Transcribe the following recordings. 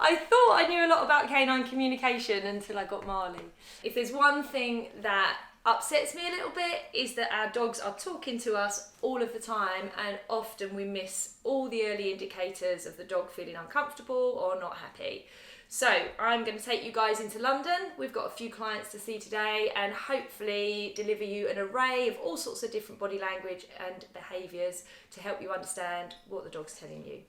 I thought I knew a lot about canine communication until I got Marley. If there's one thing that upsets me a little bit is that our dogs are talking to us all of the time, and often we miss all the early indicators of the dog feeling uncomfortable or not happy. So I'm going to take you guys into London. We've got a few clients to see today and hopefully deliver you an array of all sorts of different body language and behaviours to help you understand what the dog's telling you.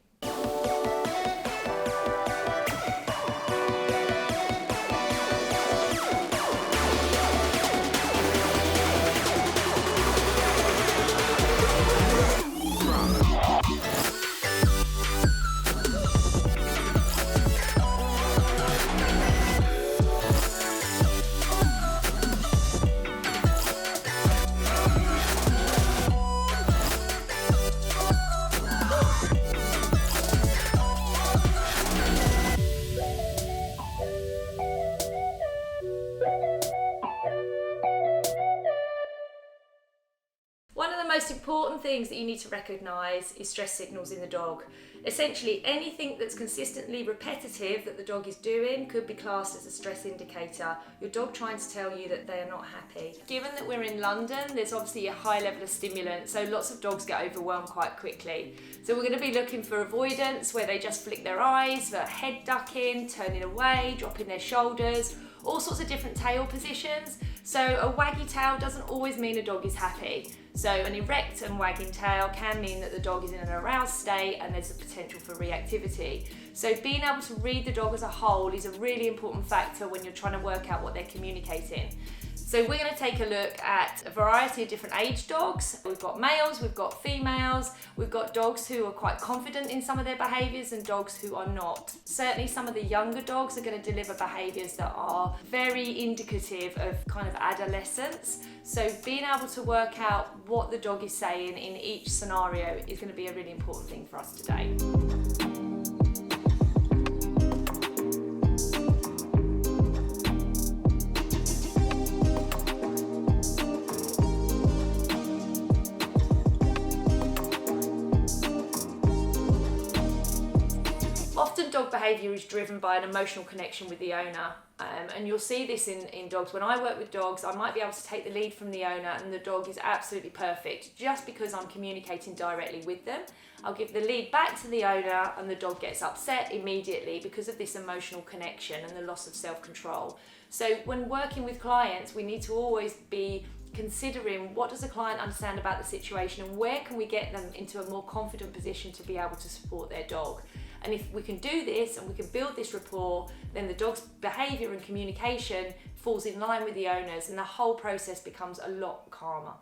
One of the most important things that you need to recognise is stress signals in the dog. Essentially, anything that's consistently repetitive that the dog is doing could be classed as a stress indicator. Your dog trying to tell you that they are not happy. Given that we're in London, there's obviously a high level of stimulant, so lots of dogs get overwhelmed quite quickly. So we're going to be looking for avoidance, where they just flick their eyes, for head ducking, turning away, dropping their shoulders, all sorts of different tail positions. So a waggy tail doesn't always mean a dog is happy. So an erect and wagging tail can mean that the dog is in an aroused state and there's a potential for reactivity. So being able to read the dog as a whole is a really important factor when you're trying to work out what they're communicating. So we're going to take a look at a variety of different age dogs. We've got males, we've got females, we've got dogs who are quite confident in some of their behaviours and dogs who are not. Certainly some of the younger dogs are going to deliver behaviours that are very indicative of kind of adolescence. So being able to work out what the dog is saying in each scenario is going to be a really important thing for us today. Often dog behaviour is driven by an emotional connection with the owner, and you'll see this in dogs. When I work with dogs, I might be able to take the lead from the owner and the dog is absolutely perfect just because I'm communicating directly with them. I'll give the lead back to the owner and the dog gets upset immediately because of this emotional connection and the loss of self-control. So when working with clients, we need to always be considering what does the client understand about the situation and where can we get them into a more confident position to be able to support their dog. And if we can do this and we can build this rapport, then the dog's behaviour and communication falls in line with the owners and the whole process becomes a lot calmer.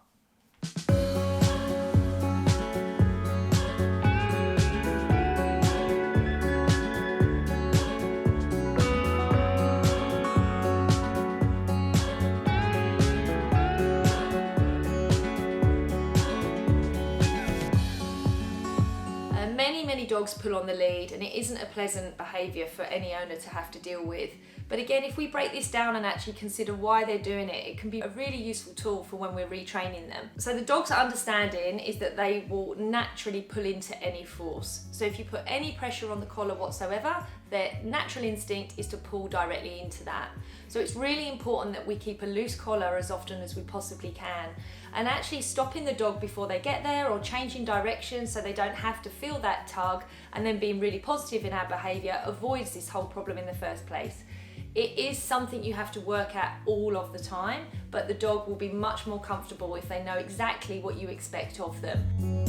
Many dogs pull on the lead and it isn't a pleasant behaviour for any owner to have to deal with. But again, if we break this down and actually consider why they're doing it, it can be a really useful tool for when we're retraining them. So the dog's understanding is that they will naturally pull into any force. So if you put any pressure on the collar whatsoever, their natural instinct is to pull directly into that. So it's really important that we keep a loose collar as often as we possibly can, and actually stopping the dog before they get there or changing direction so they don't have to feel that tug, and then being really positive in our behaviour avoids this whole problem in the first place. It is something you have to work at all of the time, but the dog will be much more comfortable if they know exactly what you expect of them.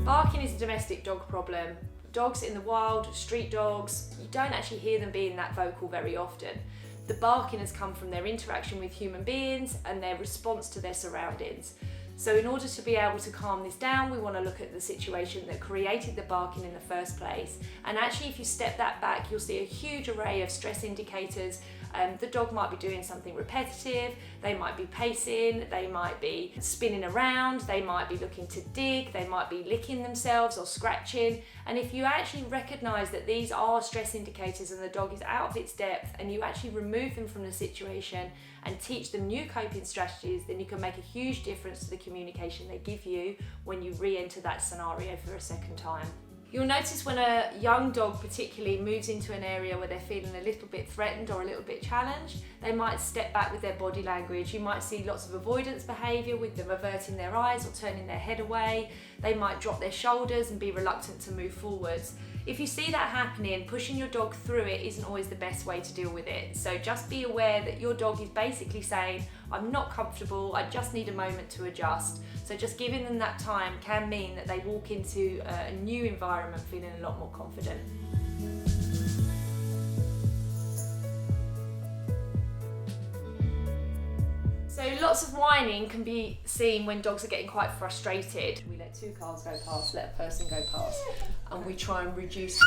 Barking is a domestic dog problem. Dogs in the wild, street dogs, you don't actually hear them being that vocal very often. The barking has come from their interaction with human beings and their response to their surroundings. So in order to be able to calm this down, we want to look at the situation that created the barking in the first place. And actually, if you step that back, you'll see a huge array of stress indicators The dog might be doing something repetitive, they might be pacing, they might be spinning around, they might be looking to dig, they might be licking themselves or scratching. And if you actually recognise that these are stress indicators and the dog is out of its depth, and you actually remove them from the situation and teach them new coping strategies, then you can make a huge difference to the communication they give you when you re-enter that scenario for a second time. You'll notice when a young dog particularly moves into an area where they're feeling a little bit threatened or a little bit challenged, they might step back with their body language. You might see lots of avoidance behaviour with them averting their eyes or turning their head away. They might drop their shoulders and be reluctant to move forwards. If you see that happening, pushing your dog through it isn't always the best way to deal with it. So just be aware that your dog is basically saying, I'm not comfortable, I just need a moment to adjust. So just giving them that time can mean that they walk into a new environment feeling a lot more confident. So lots of whining can be seen when dogs are getting quite frustrated. We let two cars go past, let a person go past, and we try and reduce the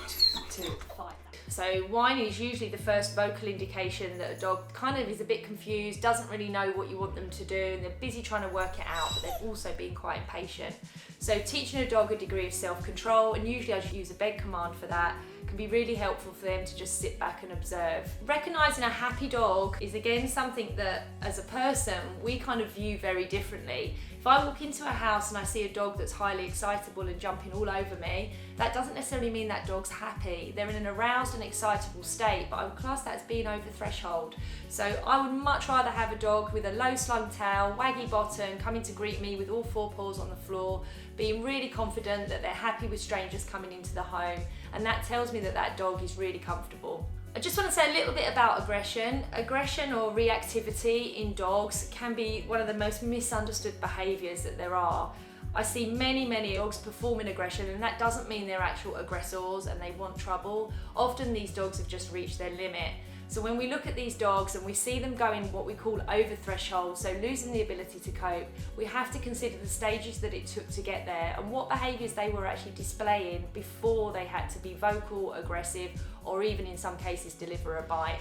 instinct to fight. So whining is usually the first vocal indication that a dog kind of is a bit confused, doesn't really know what you want them to do, and they're busy trying to work it out, but they're also being quite impatient. So teaching a dog a degree of self-control, and usually I should use a beg command for that, can be really helpful for them to just sit back and observe. Recognising a happy dog is again something that as a person we kind of view very differently. If I walk into a house and I see a dog that's highly excitable and jumping all over me, that doesn't necessarily mean that dog's happy. They're in an aroused and excitable state, but I would class that as being over threshold. So I would much rather have a dog with a low slung tail, waggy bottom, coming to greet me with all four paws on the floor, being really confident that they're happy with strangers coming into the home, and that tells me that that dog is really comfortable. I just want to say a little bit about aggression. Aggression or reactivity in dogs can be one of the most misunderstood behaviours that there are. I see many dogs performing aggression, and that doesn't mean they're actual aggressors and they want trouble. Often these dogs have just reached their limit. So when we look at these dogs and we see them going what we call over threshold, so losing the ability to cope, we have to consider the stages that it took to get there and what behaviours they were actually displaying before they had to be vocal, aggressive, or even in some cases deliver a bite.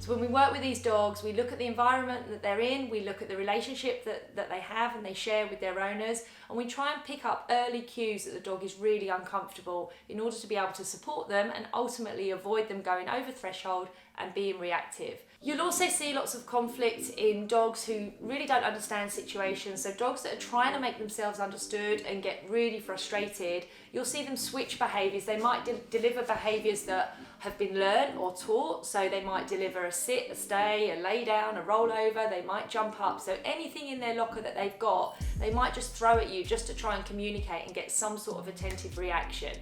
So when we work with these dogs, we look at the environment that they're in, we look at the relationship that they have and they share with their owners, and we try and pick up early cues that the dog is really uncomfortable in order to be able to support them and ultimately avoid them going over threshold and being reactive. You'll also see lots of conflict in dogs who really don't understand situations. So dogs that are trying to make themselves understood and get really frustrated, you'll see them switch behaviours. They might deliver behaviours that have been learned or taught. So they might deliver a sit, a stay, a lay down, a roll over. They might jump up. So anything in their locker that they've got, they might just throw at you just to try and communicate and get some sort of attentive reaction.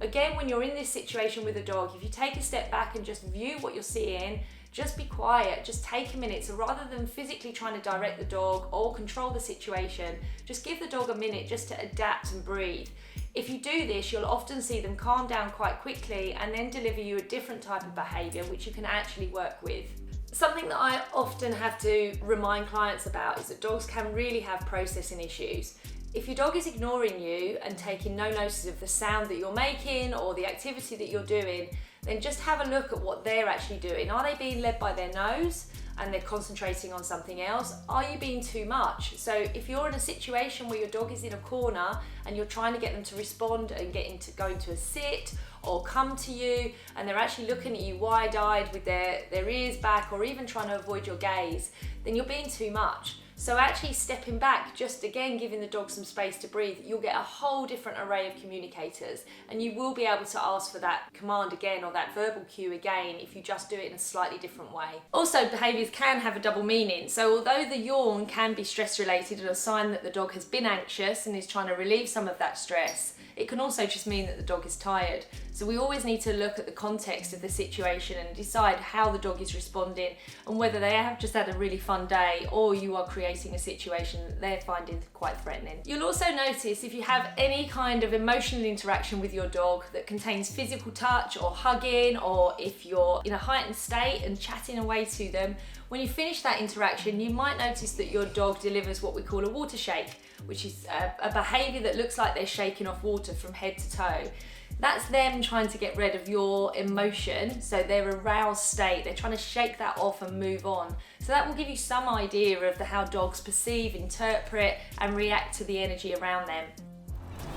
Again, when you're in this situation with a dog, if you take a step back and just view what you're seeing, just be quiet, just take a minute. So rather than physically trying to direct the dog or control the situation, just give the dog a minute just to adapt and breathe. If you do this, you'll often see them calm down quite quickly and then deliver you a different type of behaviour which you can actually work with. Something that I often have to remind clients about is that dogs can really have processing issues. If your dog is ignoring you and taking no notice of the sound that you're making or the activity that you're doing, then just have a look at what they're actually doing. Are they being led by their nose and they're concentrating on something else? Are you being too much? So if you're in a situation where your dog is in a corner and you're trying to get them to respond and go into a sit or come to you, and they're actually looking at you wide-eyed with their ears back or even trying to avoid your gaze, then you're being too much. So actually stepping back, just again giving the dog some space to breathe, you'll get a whole different array of communicators, and you will be able to ask for that command again or that verbal cue again if you just do it in a slightly different way. Also, behaviours can have a double meaning. So although the yawn can be stress related and a sign that the dog has been anxious and is trying to relieve some of that stress, it can also just mean that the dog is tired. So we always need to look at the context of the situation and decide how the dog is responding and whether they have just had a really fun day or you are creating a situation that they're finding quite threatening. You'll also notice if you have any kind of emotional interaction with your dog that contains physical touch or hugging, or if you're in a heightened state and chatting away to them, when you finish that interaction, you might notice that your dog delivers what we call a water shake, which is a behaviour that looks like they're shaking off water from head to toe. That's them trying to get rid of your emotion, so their aroused state. They're trying to shake that off and move on. So that will give you some idea of how dogs perceive, interpret, and react to the energy around them.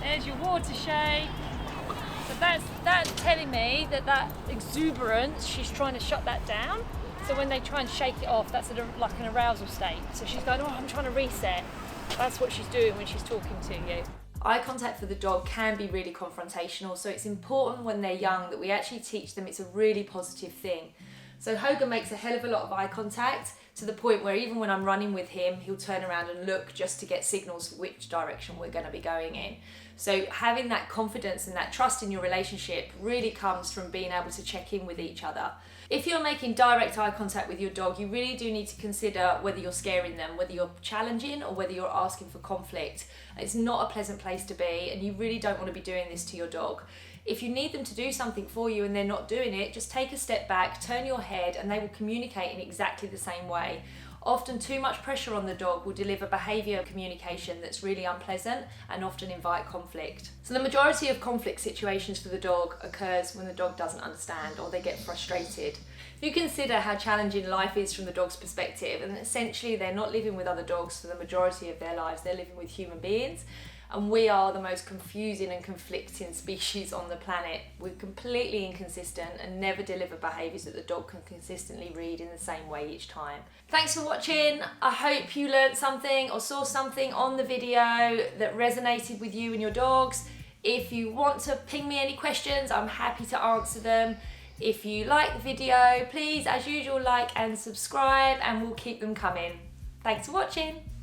There's your water shake. So that's telling me that exuberance, she's trying to shut that down. So when they try and shake it off, that's like an arousal state. So she's going, oh, I'm trying to reset. That's what she's doing when she's talking to you. Eye contact for the dog can be really confrontational, so it's important when they're young that we actually teach them it's a really positive thing. So Hogan makes a hell of a lot of eye contact, to the point where even when I'm running with him, he'll turn around and look just to get signals for which direction we're going to be going in. So having that confidence and that trust in your relationship really comes from being able to check in with each other. If you're making direct eye contact with your dog, you really do need to consider whether you're scaring them, whether you're challenging or whether you're asking for conflict. It's not a pleasant place to be, and you really don't want to be doing this to your dog. If you need them to do something for you and they're not doing it, just take a step back, turn your head, and they will communicate in exactly the same way. Often too much pressure on the dog will deliver behaviour communication that's really unpleasant and often invite conflict. So the majority of conflict situations for the dog occurs when the dog doesn't understand or they get frustrated. If you consider how challenging life is from the dog's perspective, and essentially they're not living with other dogs for the majority of their lives, they're living with human beings. And we are the most confusing and conflicting species on the planet. We're completely inconsistent and never deliver behaviours that the dog can consistently read in the same way each time. Thanks for watching. I hope you learned something or saw something on the video that resonated with you and your dogs. If you want to ping me any questions, I'm happy to answer them. If you like the video, please, as usual, like and subscribe, and we'll keep them coming. Thanks for watching.